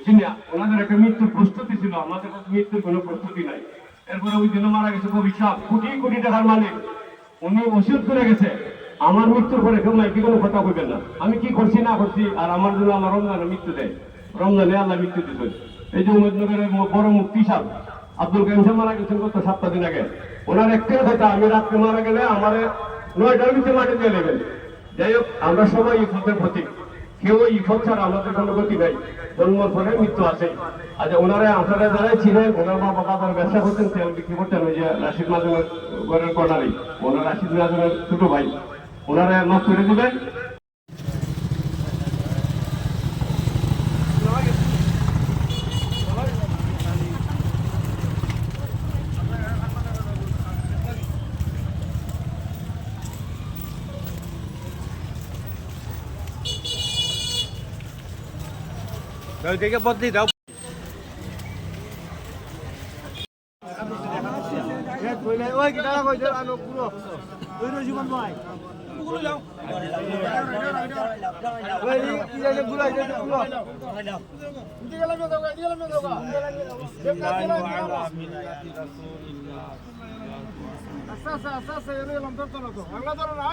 চিনিয়া ওনাদের একটা মৃত্যুর প্রস্তুতি ছিল, আমাদের মৃত্যুর কোনো প্রস্তুতি নাই। এরপরে ওই দিনও মারা গেছে কবি সাহেব, কোটি কোটি টাকার মালিক, উনি ওসিয়ত করে গেছে আমার মৃত্যুর পরে কেউ নাই কি কোনো কথা কইবেন না, আমি কি করছি না করছি, আর আমার জন্য আমার রমজানে মৃত্যু দেয়, রমজানে আল্লাহ মৃত্যু দিচ্ছেন। এই যে উমেদনগরের বড় মুফতি সাহেব আব্দুল কাইম সাহেব মারা গেছেন গত 7 দিন আগে, ওনার একটা কথা, আমি রাত্রে মারা গেলে আমার 9টার ভিতরে মাটি দিয়ে নেবেন। যাই হোক, আমরা সবাই ইফতের প্রতীক, কেউ ইফত ছাড়া আমাদের কোনো গতি নাই, জন্মর পরে মৃত্যু আছে। আচ্ছা, ওনারা আপনারা যারাই ছিলেন, ওনার মা বাবা তার ব্যবসা করতেন, তেল বিক্রি করতেন, ওই যে রাশিদ মাজুমের ঘরের কর্নারি, ওনার রাশিদ মাজুমের ছোট ভাই, ওনারা মাফ করে দিবেন। বদলি দাও। ওই কি টাকা কইছে আনো পুরো ওই জীবন ভাই পুরো যাও ওই কি জানে পুরো আইছে পুরো উঠে গেলাম না দাও গেলাম না দাও আচ্ছা আচ্ছা আচ্ছা এর লম্বা তো না তো বাংলা ধরো না